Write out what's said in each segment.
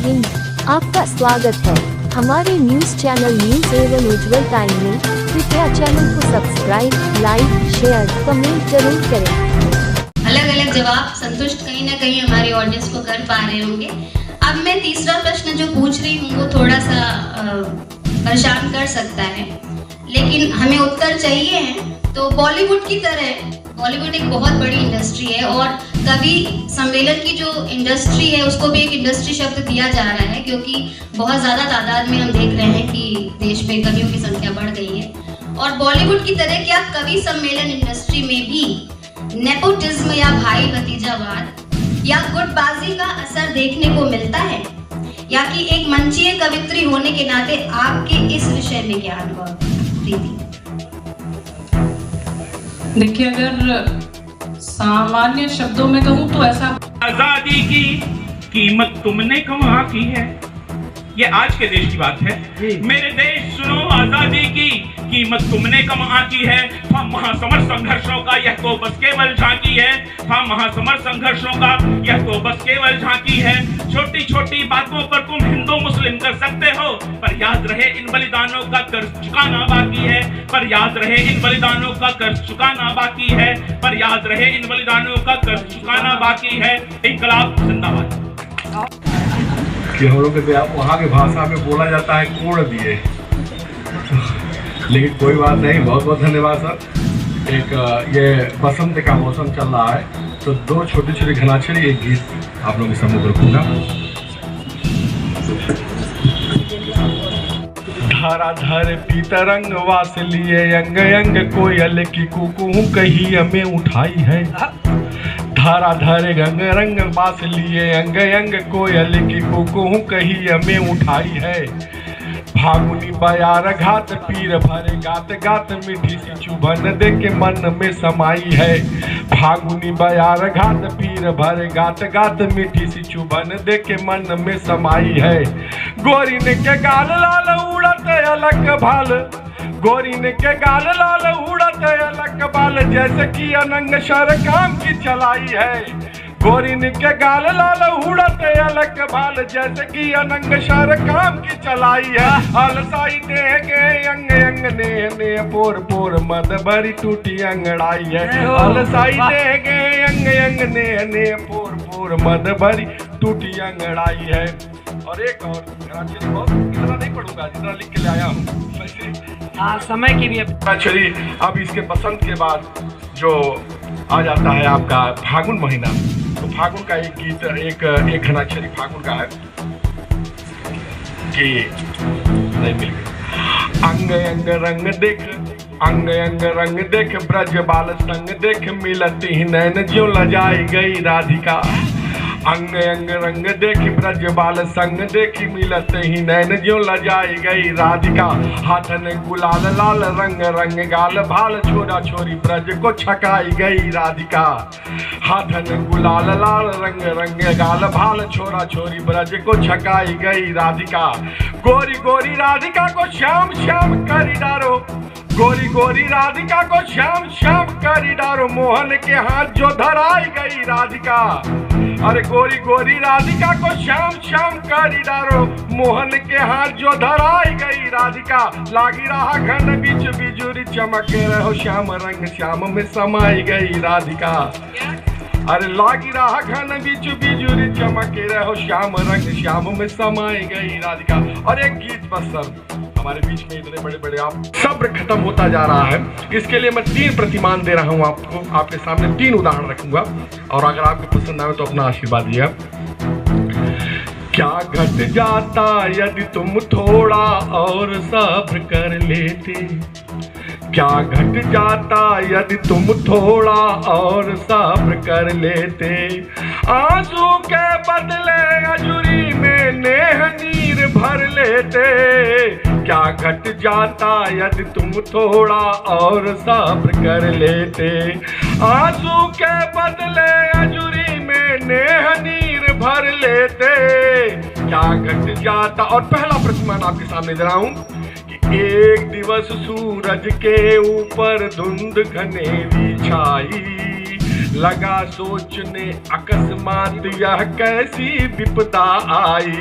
हिंद, आपका स्वागत है हमारे न्यूज चैनल न्यूज एवं उज्जवल टाइम में। कृपया चैनल को सब्सक्राइब, लाइक, शेयर, कमेंट जरूर करें। अलग अलग जवाब संतुष्ट कहीं ना कहीं हमारी ऑडियंस को कर पा रहे होंगे। अब मैं तीसरा प्रश्न जो पूछ रही हूँ वो थोड़ा सा परेशान कर सकता है, लेकिन हमें उत्तर चाहिए है। तो बॉलीवुड की तरह बॉलीवुड एक बहुत बड़ी इंडस्ट्री है और कवि सम्मेलन की जो इंडस्ट्री है उसको भी एक इंडस्ट्री शब्द दिया जा रहा है, क्योंकि बहुत ज़्यादा तादाद में हम देख रहे हैं कि देश में कवियों की संख्या बढ़ गई है। और बॉलीवुड की तरह क्या कवि सम्मेलन इंडस्ट्री में भी नेपोटिज्म या भाई भतीजावाद या गुटबाजी का असर देखने को मिलता है, या कि एक मंचीय कवित्री होने के नाते आपके इस विषय में क्या अनुभव? प्रीति। देखिए, अगर सामान्य शब्दों में कहूँ तो ऐसा, आजादी की कीमत तुमने कमा की है। ये आज के देश की बात है। मेरे देश सुनो, आजादी की कीमत तुमने कमा की है। हम महासमर संघर्षों का यह तो बस केवल झांकी है। हम महासमर संघर्षों का यह तो बस केवल झांकी है। छोटी छोटी बातों पर तुम हिंदू मुस्लिम कर सकते हो, पर याद रहे इन बलिदानों का कर्ज चुकाना बाकी है। पर याद रहे इन बलिदानों का कर्ज चुकाना बाकी है। पर याद रहे इन बलिदानों का कर्ज चुकाना बाकी है। इंकलाब जिंदाबाद। कि हम लोग के वहाँ की भाषा में बोला जाता है कोड़ दिए, लेकिन कोई बात नहीं। बहुत बहुत धन्यवाद सर। एक ये बसंत का मौसम चल रहा है, तो दो छोटे छोटे घनाक्षरी एक गीत आप लोगों के सम्मुख रखूंगा। धारा धर पीतरंग वास लिए अंग अंग कोयल की कुकू कही हमें उठाई है। धारा धर गंग रंग बास लिए अंग अंग कोयल की कुकू कही हमें उठाई है। फागुनी बयार घात पीर भरे गात गात मीठी सी चुभन दे के मन में समाई है। फागुनी बयार घात पीर भरे गात गात मीठी सी चुभन दे के मन में समाई है। गोरी ने के गाल लाल उड़त अलग भाल, गोरी ने के गाल लाल उड़त अलग बाल, जैसे कि अनंग शर काम की चलाई है। गोरी ने के गाल लाल उड़त अलग बाल, जैसे कि अनंग शर काम की चलाई है। अलसाई दे गे अंग अंग ने पोर पोर मद भरी टूटी अंगड़ाई है। अलसाई दे गे अंग अंग ने पोर पोर मद भरी टूटी अंगड़ाई है। और एक और बहुत इतना नहीं पढ़ूंगा जितना लिख के ले आया हूँ, समय की भी चलिए। अब इसके बसंत के बाद जो आ जाता है आपका फागुन महीना, तो फागुन का एक गीत एक घनाक्षरी फागुन का है कि नहीं मिल गया। अंग अंग रंग देख, अंग अंग रंग देख, ब्रज बाल संग देख, मिलती ही नैन ज्यों लजाई गई राधिका। अंग अंग रंग देखी ब्रज बाल संग देखी, मिलत ही नैन ज्यों लजाई गई राधिका। हाथन गुलाल लाल रंग रंग गाल भाल, छोरा छोरी ब्रज को छकाई गई राधिका। हाथन गुलाल लाल रंग रंग गाल भाल, छोरा छोरी ब्रज को छकाई गई राधिका। गोरी गोरी राधिका को श्याम श्याम करी डारो, गोरी गोरी राधिका को श्याम श्याम करी डारो, मोहन के हाथ जो धराई गई राधिका। अरे गोरी गोरी राधिका को श्याम श्याम करी डारो, मोहन के हाथ जो धराई गई राधिका। लागी रहा घन बीच बिजुरी, चमके रहो श्याम रंग श्याम में समाई गई राधिका। अरे लागी रहा घन बीच बिजुरी, चमके रहो श्याम रंग श्याम में समाई गई राधिका। और एक गीत बस सर, हमारे बीच में इतने बड़े बड़े आप सब्र खत्म होता जा रहा है। इसके लिए मैं 3 प्रतिमान दे रहा हूँ आपको, आपके सामने 3 उदाहरण रखूंगा, और अगर आपको पसंद आए तो अपना आशीर्वाद दिया। क्या घट जाता यदि तुम थोड़ा और सब्र कर लेते, क्या घट जाता यदि तुम थोड़ा और सब्र कर लेते। आंसू के बदले अजूरी में नेह नीर भर लेते। क्या घट जाता यदि तुम थोड़ा और सब्र कर लेते। आंसू के बदले अजूरी में नेह नीर भर लेते। क्या घट जाता। और पहला प्रतिमान आपके सामने दे रहा हूं कि एक दिवस सूरज के ऊपर धुंध घनेरी छाई, लगा सोचने अकस्मात यह कैसी विपदा आई।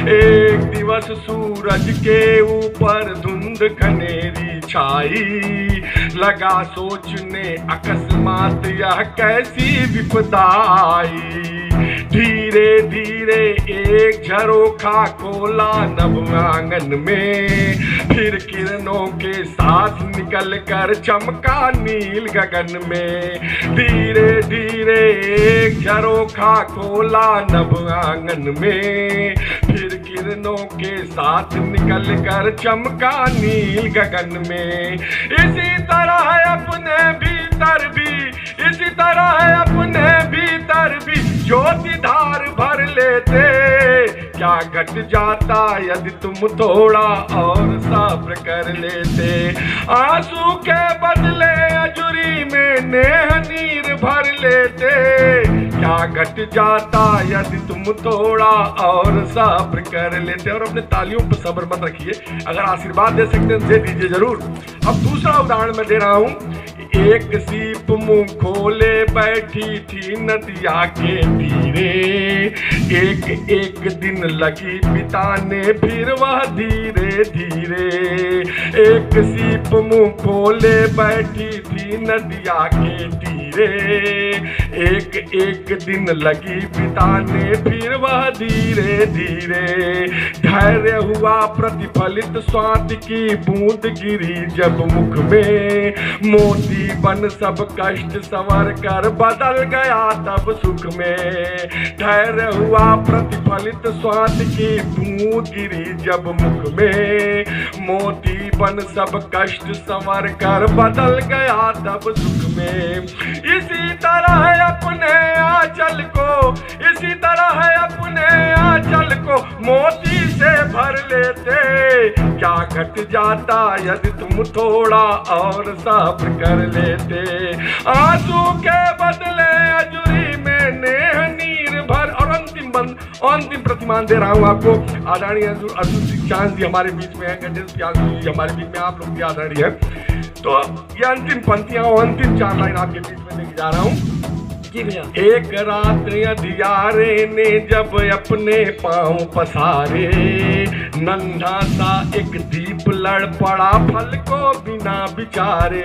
एक दिवस सूरज के ऊपर धुंध घनेरी छाई। लगा सोचने अकस्मात यह कैसी विपदा आई। धीरे धीरे एक झरोखा खोला नभ आंगन में, फिर किरणों के साथ निकल कर चमका नील गगन में। धीरे धीरे एक झरोखा खोला नभ आंगन में, फिर किरणों के साथ निकल कर चमका नील गगन में। इसी तरह है अपने भीतर भी, इसी तरह है अपने भीतर भी ज्योति धार भर लेते। क्या घट जाता यदि तुम थोड़ा और सब्र कर लेते। आंसू के बदले अजूरी में नेह नीर भर लेते। क्या घट जाता यदि तुम थोड़ा और सब्र कर लेते। और अपने तालियों पर सब्र मत रखिए, अगर आशीर्वाद दे सकते हैं दे दीजिए जरूर। अब दूसरा उदाहरण मैं दे रहा हूं। एक सीप मुंह खोले बैठी थी नदिया के तीरे। एक एक दिन लगी बिताने फिर वह धीरे धीरे। एक सीप मुंह खोले बैठी थी नदिया के तीरे। एक एक दिन लगी बिताने फिर वह धीरे धीरे। धैर्य हुआ प्रतिफलित स्वाति की बूंद गिरी जब मुख में। मोती बन सब कष्ट संवर कर बदल गया तब सुख में। धैर्य हुआ प्रतिफलित स्वाति की बूंद गिरी जब मुख में। मोती बन सब कष्ट संवर कर बदल गया तब सुख में। इसी तरह है अपने आंचल को, इसी तरह है अपने आंचल को मोती से भर लेते। क्या घट जाता यदि तुम थोड़ा और सब्र कर लेते। आंसू के बदले अजूरी में नेह नीर भर। और अंतिम प्रतिमान दे रहा हूं आपको। आदरणीय अर्जुन सिंह जी हमारे बीच में है, गणेश प्यासू जी हमारे बीच में, आप लोग भी आदरणीय है। तो ये अंतिम पंक्तियां और अंतिम 4 लाइन आपके बीच में लेके जा रहा हूं। एक रात अंधियारे ने जब अपने पांव पसारे। नन्हा सा एक दीप लड़ पड़ा फल को बिना बिचारे।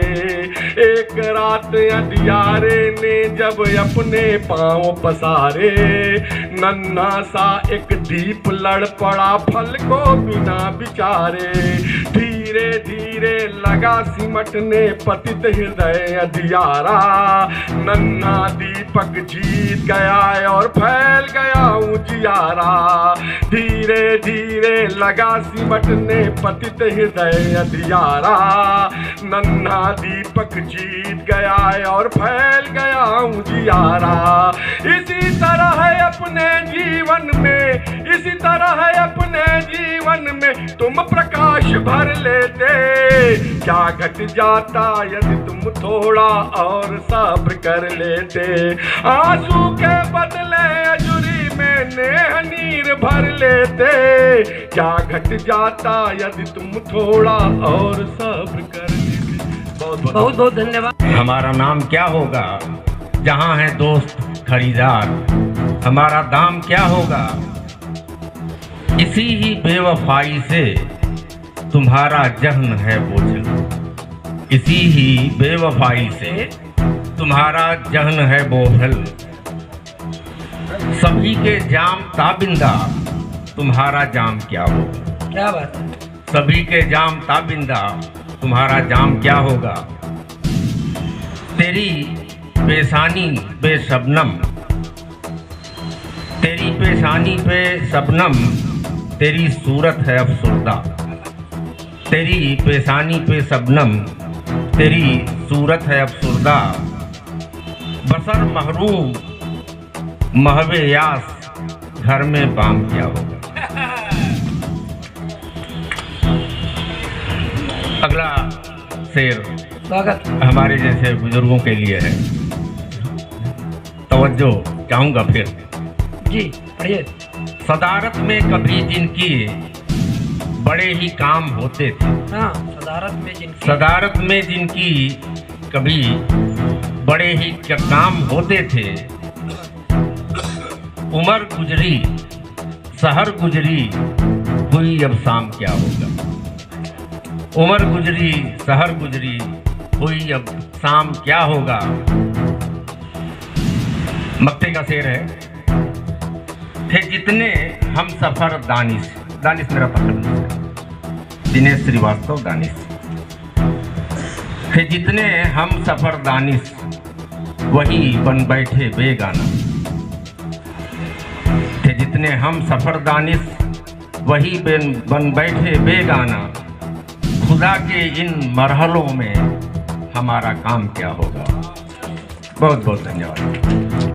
एक रात अंधियारे ने जब अपने पांव पसारे। नन्हा सा एक दीप लड़ पड़ा फल को बिना बिचारे। धीरे धीरे लगा सिमटने पतित हृदय अंधियारा। नन्हा दीपक जीत गया और फैल गया उजियारा। धीरे धीरे लगा सिमटने पतित हृदय अंधियारा। नन्हा दीपक जीत गया और फैल गया उजियारा। इसी तरह है अपने जीवन में, इसी तरह है अपने जीवन में तुम प्रकाश भर लेते। क्या घट जाता यदि तुम थोड़ा और सब्र कर लेते। आंसू के बदले अजूरी में नेह नीर भर लेते। क्या घट जाता यदि तुम थोड़ा और सब्र कर लेते। बहुत बहुत धन्यवाद। हमारा नाम क्या होगा जहाँ है दोस्त खरीदार। हमारा दाम क्या होगा इसी ही बेवफाई से तुम्हारा जहन है बोझल। इसी ही बेवफाई से तुम्हारा जहन है बोझल। सभी के जाम ताबिंदा तुम्हारा जाम क्या होगा। क्या बात है। सभी के जाम ताबिंदा तुम्हारा जाम क्या होगा। तेरी पेशानी पे शबनम, तेरी पेशानी पे शबनम, तेरी सूरत है अफसुर्दा। तेरी पेशानी पे शबनम, तेरी सूरत है अफसुर्दा। बसर महरूम महवे यास, घर में बाम क्या होगा। अगला शेर स्वागत हमारे जैसे बुजुर्गों के लिए है। तवज्जो चाहूंगा फिर जी, पढ़िए। सदारत में कभी जिनकी बड़े ही काम होते थे। हाँ, सदारत में जिनकी सदारत में जिनकी कभी बड़े ही क्या काम होते थे। उम्र गुजरी शहर गुजरी हुई अब शाम क्या होगा। उम्र गुजरी शहर गुजरी हुई अब शाम क्या होगा। मक्ते का शेर है। थे जितने हम सफर दानिश, दानिश मेरा पसंद है, दिनेश श्रीवास्तव दानिश। थे जितने हम सफर दानिश वही बन बैठे बेगाना। थे जितने हम सफर दानिश वही बन बैठे बेगाना। खुदा के इन मरहलों में हमारा काम क्या होगा। बहुत बहुत धन्यवाद।